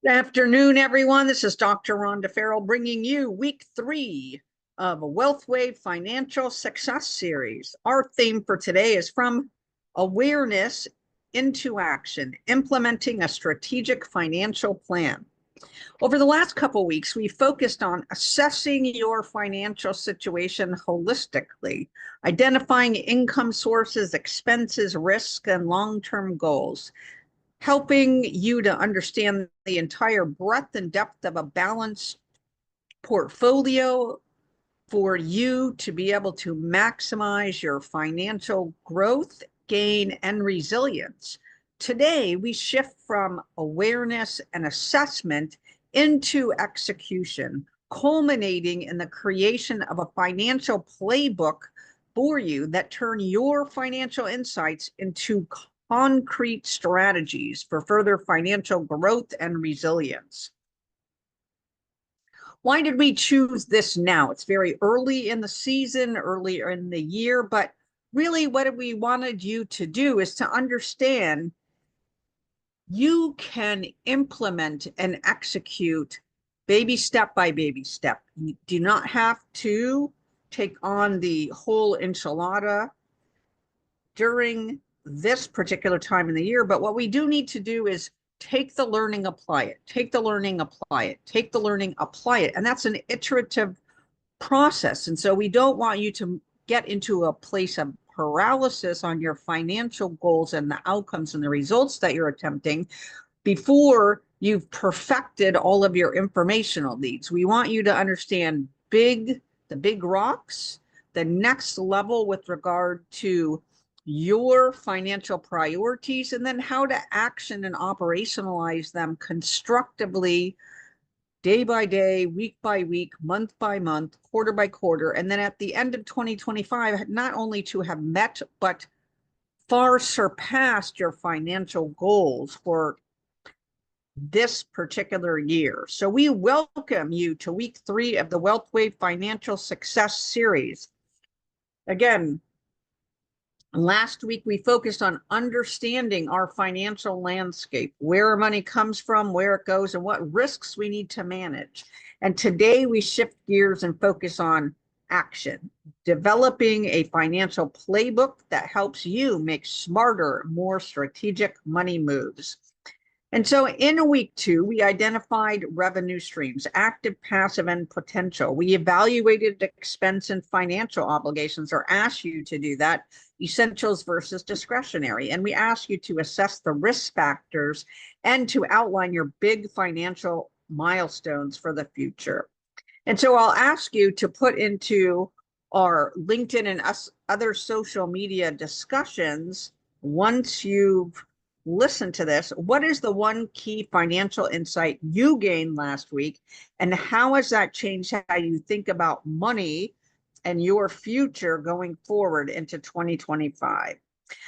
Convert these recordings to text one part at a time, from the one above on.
Good afternoon, everyone. This is Dr. Rhonda Farrell bringing you week 3 of WealthWave Financial Success Series. Our theme for today is from awareness into action, implementing a strategic financial plan. Over the last couple of weeks, we focused on assessing your financial situation holistically, identifying income sources, expenses, risks, and long-term goals, helping you to understand the entire breadth and depth of a balanced portfolio for you to be able to maximize your financial growth, gain, and resilience. Today, we shift from awareness and assessment into execution, culminating in the creation of a financial playbook for you that turn your financial insights into concrete strategies for further financial growth and resilience. Why did we choose this now? It's very early in the season, earlier in the year, but really what we wanted you to do is to understand you can implement and execute baby step by baby step. You do not have to take on the whole enchilada during this particular time in the year, but what we do need to do is take the learning, apply it, take the learning, apply it, take the learning, apply it. And that's an iterative process. And so we don't want you to get into a place of paralysis on your financial goals and the outcomes and the results that you're attempting before you've perfected all of your informational needs. We want you to understand the big rocks, the next level with regard to your financial priorities, and then how to action and operationalize them constructively day by day, week by week, month by month, quarter by quarter. And then at the end of 2025, not only to have met, but far surpassed your financial goals for this particular year. So we welcome you to week 3 of the WealthWave Financial Success Series. Again, last week, we focused on understanding our financial landscape, where our money comes from, where it goes, and what risks we need to manage. And today we shift gears and focus on action, developing a financial playbook that helps you make smarter, more strategic money moves. And so in week 2, we identified revenue streams, active, passive, and potential. We evaluated expense and financial obligations, or asked you to do that, essentials versus discretionary. And we asked you to assess the risk factors and to outline your big financial milestones for the future. And so I'll ask you to put into our LinkedIn and other social media discussions, once you've listen to this, what is the one key financial insight you gained last week, and how has that changed how you think about money and your future going forward into 2025?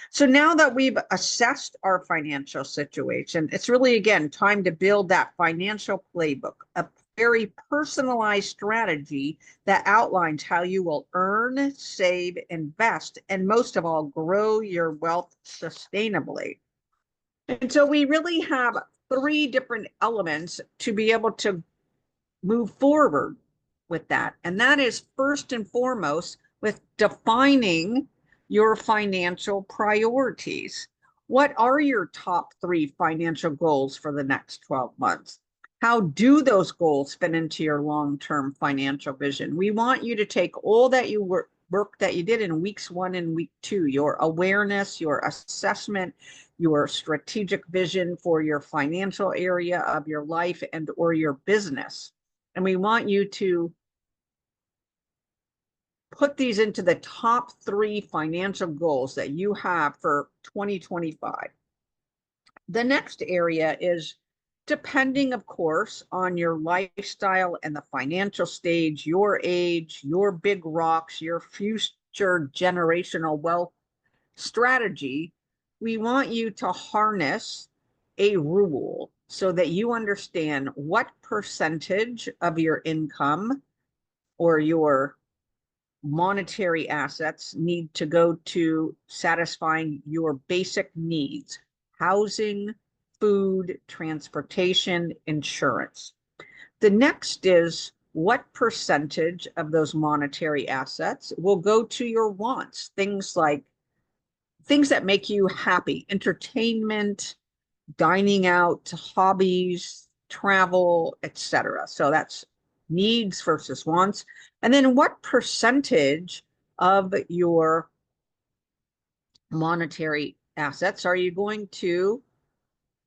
So now that we've assessed our financial situation, it's really, again, time to build that financial playbook, a very personalized strategy that outlines how you will earn, save, invest, and most of all, grow your wealth sustainably. And so we really have 3 different elements to be able to move forward with that. And that is first and foremost with defining your financial priorities. What are your top 3 financial goals for the next 12 months? How do those goals fit into your long-term financial vision? We want you to take all that you work that you did in weeks 1 and week 2, your awareness, your assessment, your strategic vision for your financial area of your life and or your business. And we want you to put these into the top 3 financial goals that you have for 2025. The next area is, depending, of course, on your lifestyle and the financial stage, your age, your big rocks, your future generational wealth strategy, we want you to harness a rule so that you understand what percentage of your income or your monetary assets need to go to satisfying your basic needs: housing, food, transportation, insurance. The next is what percentage of those monetary assets will go to your wants, things that make you happy, entertainment, dining out, hobbies, travel, etc. So that's needs versus wants. And then what percentage of your monetary assets are you going to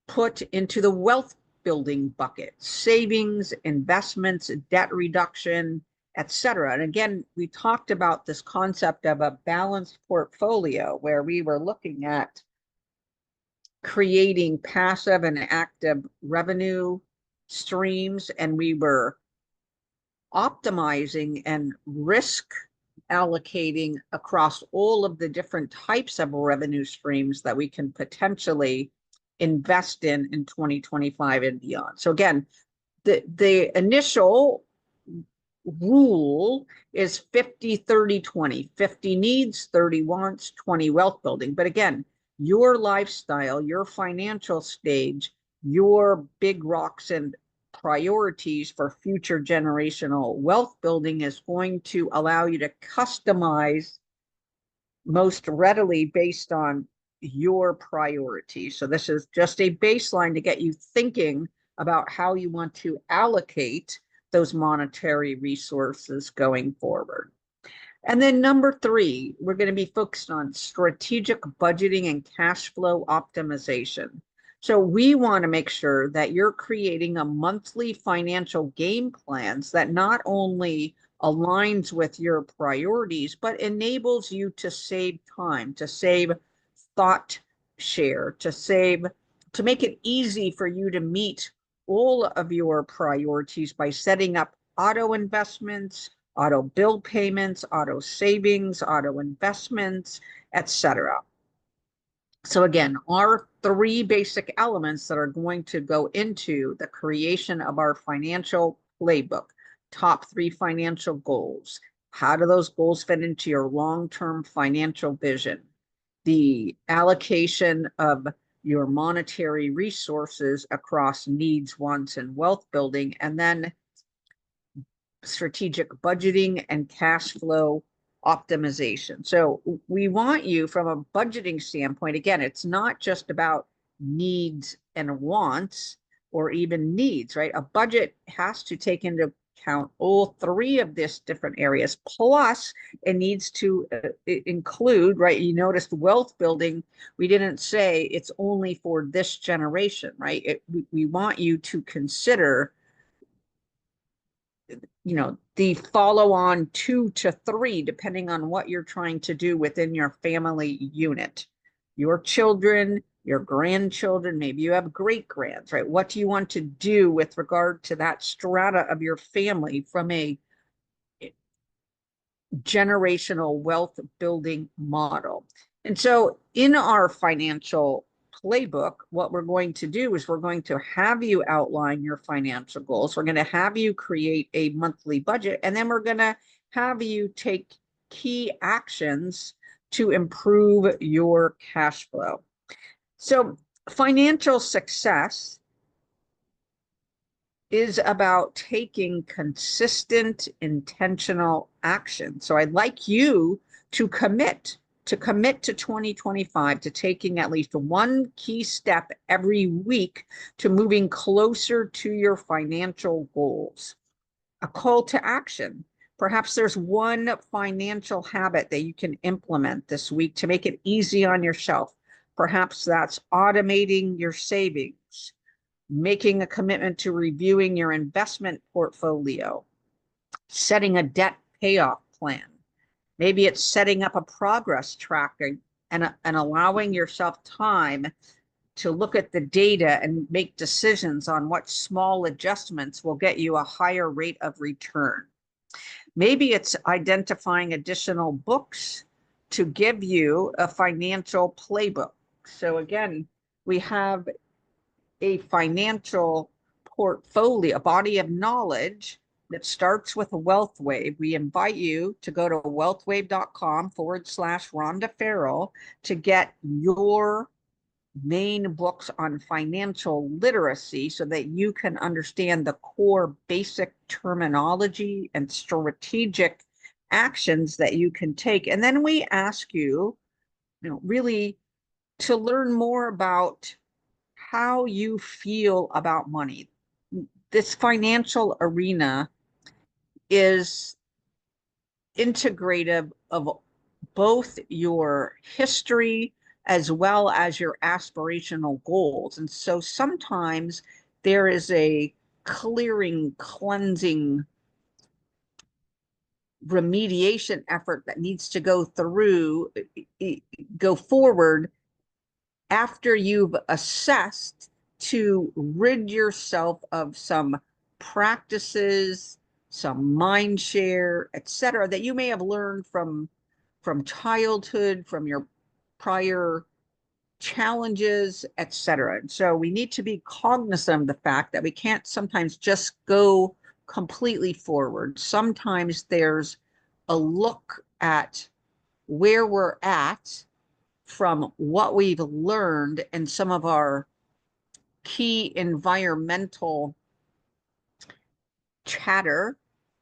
put into the wealth building bucket, savings, investments, debt reduction, etc. And again, we talked about this concept of a balanced portfolio where we were looking at creating passive and active revenue streams, and we were optimizing and risk allocating across all of the different types of revenue streams that we can potentially invest in 2025 and beyond. So again, the initial rule is 50, 30, 20. 50 needs, 30 wants, 20 wealth building. But again, your lifestyle, your financial stage, your big rocks and priorities for future generational wealth building is going to allow you to customize most readily based on your priorities. So this is just a baseline to get you thinking about how you want to allocate those monetary resources going forward. And then number 3, we're going to be focused on strategic budgeting and cash flow optimization. So we want to make sure that you're creating a monthly financial game plans that not only aligns with your priorities, but enables you to save time, to save thought share, to make it easy for you to meet all of your priorities by setting up auto investments, auto bill payments, auto savings, auto investments, etc. So again, our 3 basic elements that are going to go into the creation of our financial playbook, top 3 financial goals. How do those goals fit into your long-term financial vision? The allocation of your monetary resources across needs, wants, and wealth building, and then strategic budgeting and cash flow optimization. So we want you from a budgeting standpoint, again, it's not just about needs and wants or even needs, right? A budget has to take into account all 3 of these different areas. Plus, it needs to include, right? You noticed wealth building, we didn't say it's only for this generation, right? We want you to consider the follow-on 2 to 3, depending on what you're trying to do within your family unit. Your children, your grandchildren, maybe you have great-grands, right? What do you want to do with regard to that strata of your family from a generational wealth building model? And so in our financial playbook, what we're going to do is we're going to have you outline your financial goals. We're going to have you create a monthly budget, and then we're going to have you take key actions to improve your cash flow. So financial success is about taking consistent, intentional action. So I'd like you to commit to 2025 to taking at least 1 key step every week to moving closer to your financial goals. A call to action. Perhaps there's 1 financial habit that you can implement this week to make it easy on yourself. Perhaps that's automating your savings, making a commitment to reviewing your investment portfolio, setting a debt payoff plan. Maybe it's setting up a progress tracker and allowing yourself time to look at the data and make decisions on what small adjustments will get you a higher rate of return. Maybe it's identifying additional books to give you a financial playbook. So again, we have a financial portfolio, a body of knowledge that starts with a WealthWave. We invite you to go to wealthwave.com/Rhonda Farrell to get your main books on financial literacy so that you can understand the core basic terminology and strategic actions that you can take. And then we ask you, really to learn more about how you feel about money. This financial arena is integrative of both your history as well as your aspirational goals. And so sometimes there is a clearing, cleansing, remediation effort that needs to go forward after you've assessed to rid yourself of some practices, some mind share, etc., that you may have learned from childhood, from your prior challenges, etc. And so we need to be cognizant of the fact that we can't sometimes just go completely forward. Sometimes there's a look at where we're at from what we've learned and some of our key environmental chatter,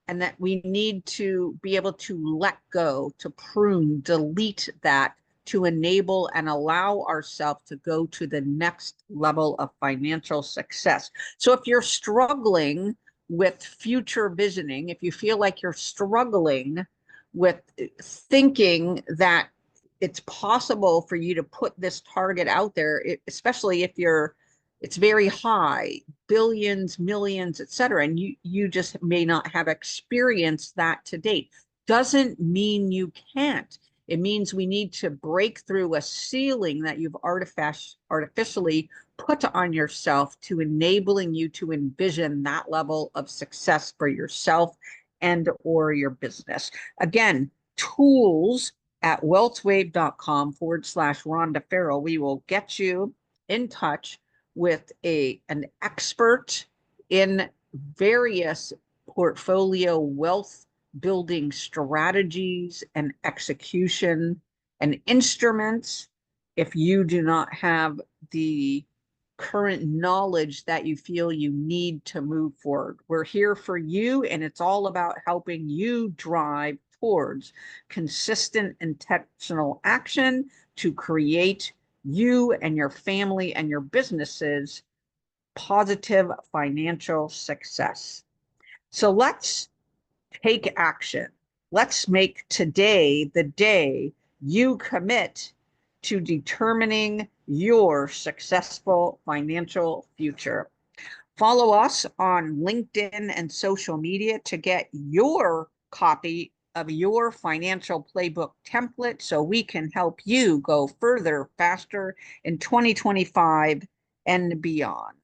and that we need to be able to let go, to prune, delete that, to enable and allow ourselves to go to the next level of financial success. So if you're struggling with future visioning, if you feel like you're struggling with thinking that it's possible for you to put this target out there, especially if it's very high, billions, millions, etc., and you just may not have experienced that to date, doesn't mean you can't. It means we need to break through a ceiling that you've artificially put on yourself to enabling you to envision that level of success for yourself and or your business. Again, tools at wealthwave.com/Rhonda Farrell. We will get you in touch with an expert in various portfolio wealth building strategies and execution and instruments. If you do not have the current knowledge that you feel you need to move forward, we're here for you, and it's all about helping you drive towards consistent, intentional action to create you and your family and your businesses positive financial success. So let's take action. Let's make today the day you commit to determining your successful financial future. Follow us on LinkedIn and social media to get your copy of your financial playbook template so we can help you go further, faster in 2025 and beyond.